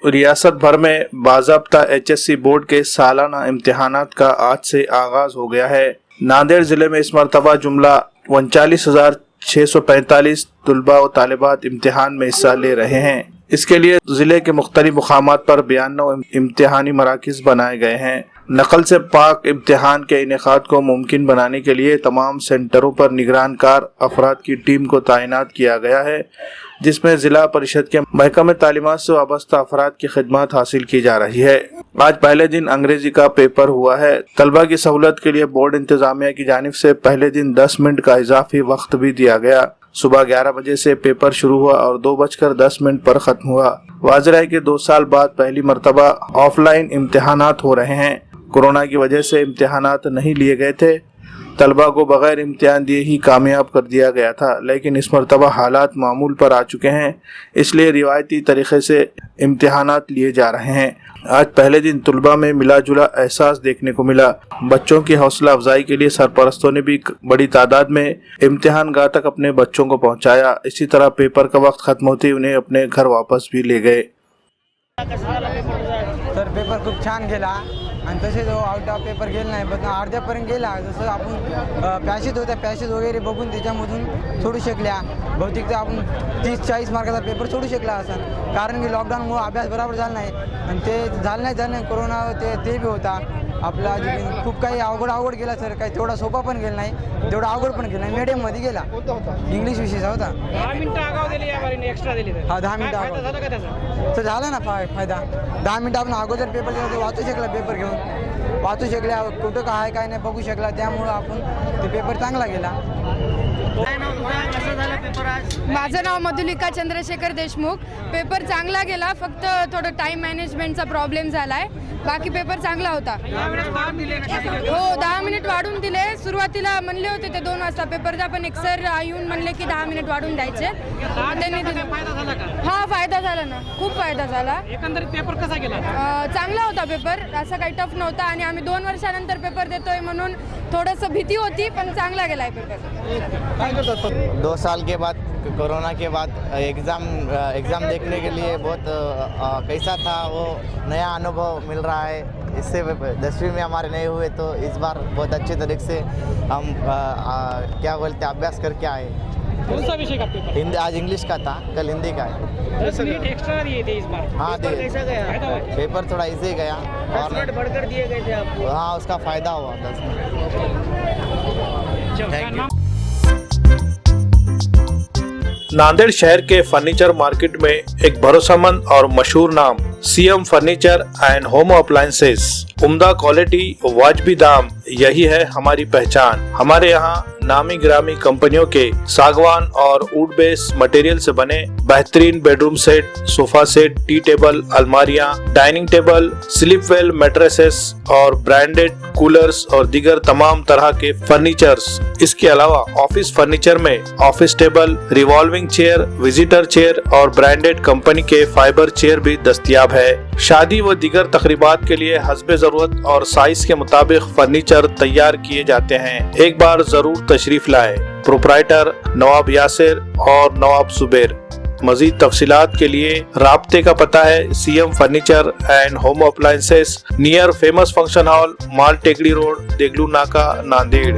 रियासत भर में बाज़ाब्ता HSC बोर्ड के सालाना इम्तिहानात का आज से आगाज हो गया है। नांदेड़ जिले में इस मरतबा जुमला 39,645 तलबा व तालिबात इम्तिहान में हिस्सा ले रहे हैं। इसके लिए जिले के मुख्तलिफ मुकामात पर 92 इम्तिहानी मराकिज़ बनाए गए हैं। नकल से पाक इम्तिहान के इनेकाद को मुमकिन बनाने के लिए तमाम सेंटरों पर निगरानकार अफराद की टीम को तैनात किया गया है, जिसमें जिला परिषद के महकमे तालीमात से वाबस्ता अफराद की खिदमत हासिल की जा रही है। आज पहले दिन अंग्रेजी का पेपर हुआ है। तलबा की सहूलत के लिए बोर्ड इंतजामिया की जानिब से पहले दिन 10 मिनट का इजाफी वक्त भी दिया गया। सुबह 11 बजे से पेपर शुरू हुआ और 2:10 पर ख़त्म हुआ। वाज़ेह है कि 2 साल बाद पहली मरतबा ऑफलाइन इम्तिहानात हो रहे हैं। कोरोना की वजह से इम्तिहानात नहीं लिए गए थे। तलबा को बगैर इम्तिहान दिए ही कामयाब कर दिया गया था, लेकिन इस मरतबा हालात मामूल पर आ चुके हैं, इसलिए रिवायती तरीक़े से इम्तिहानात लिए जा रहे हैं। आज पहले दिन तलबा में मिला जुला एहसास देखने को मिला। बच्चों की हौसला अफजाई के लिए सरपरस्तों ने भी बड़ी तादाद में इम्तिहान गाह तक अपने बच्चों को पहुंचाया। इसी तरह पेपर का वक्त खत्म होते ही उन्हें अपने घर वापस भी ले गए। तर पेपर खूप छान गेला आणि तसेच आउट ऑफ पेपर गेला नाही, पण अर्ध्यापर्यंत गेला। जसं आपण पॅसेज होत्या, पॅसेज वगैरे बघून त्याच्यामधून सोडू शकल्या। बहुतेक तर आपण 30-40 मार्काचा पेपर सोडू शकला असं, कारण की लॉकडाऊनमुळे अभ्यास बरोबर झाला नाही आणि ते झालं नाही कोरोना ते बी होता। आपला खूप काही अवघड गेला सर, काही तेवढा सोपा पण गेला नाही, तेवढा अवघड पण गेला नाही, मीडियममध्ये गेला। इंग्लिश विषयचा होता। 10 मिनिटं आगाव दिली यावेळी, एक्स्ट्रा दिली तर? हा, 10 मिनिटं आगाव झाला का त्याचा? तर झाला ना फायदा। 10 मिनिटं आपण अगोदर पेपर दिला, वाचू शकला, पेपर घेऊन वाचू शकल्या, कुठं काय आहे काय नाही बघू शकला, त्यामुळं आपण ते पेपर चांगला गेला। माझं नाव मधुलिका चंद्रशेखर देशमुख। पेपर चांगला गेला, फक्त थोडं टाइम मॅनेजमेंटचा प्रॉब्लेम झालाय, बाकी पेपर चांगला होता। हो, 10 मिनिट वाढून दिले। सुरुवातीला म्हणले होते ते 2 वाजता पेपर द्या, पण एक सर येऊन म्हणले की 10 मिनिट वाढून द्यायचे, त्यांनी दिले। हा, फायदा झाला ना, खूप फायदा झाला। एकंदरीत पेपर कसा गेला? चांगला होता पेपर, असा काही टफ नव्हता आणि आम्ही 2 वर्षानंतर पेपर देतोय म्हणून थोडंसं भीती होती, पण चांगला गेलाय पेपर। 2 साल के बाद, कोरोना के बाद एग्ज़ाम देखने के लिए बहुत कैसा था, वो नया अनुभव मिल रहा है। इससे 10वीं में हमारे नहीं हुए, तो इस बार बहुत अच्छे तरीके से हम क्या बोलते अभ्यास करके आए। कौन सा विषय का पेपर? हिंदी, आज इंग्लिश का था, कल हिंदी का है। 10 मिनट एक्स्ट्रा दिए थे इस बार? हाँ, पेपर कैसा गया? पेपर थोड़ा इजी गया और बढ़कर दिए गए थे आपको? हाँ, उसका फ़ायदा हुआ 10 मिनट। Thank you. नांदेड़ शहर के फर्नीचर मार्केट में एक भरोसेमंद और मशहूर नाम CM furniture and home appliances. उम्दा क्वालिटी, वाजबी दाम, यही है हमारी पहचान। हमारे यहाँ नामी ग्रामी कंपनियों के सागवान और वुड बेस मटेरियल से बने बेहतरीन bedroom set, sofa set, tea table, अलमारियाँ, dining table, sleep well mattresses और ब्रांडेड कूलर्स और दीगर तमाम तरह के फर्नीचर्स। इसके अलावा ऑफिस फर्नीचर में office table, revolving chair, visitor chair और ब्रांडेड कंपनी के फाइबर चेयर भी दस्तयाब है। शादी व दीगर तकरीबात के लिए हस्बे जरूरत और साइज के मुताबिक फर्नीचर तैयार किए जाते हैं। एक बार जरूर तशरीफ लाए। प्रोप्राइटर नवाब यासिर और नवाब जुबैर। मजीद तफसीलात के लिए राब्ते का पता है CM furniture and home appliances, near famous function hall, Mal Tekdi road, Deglur नाका, नांदेड़।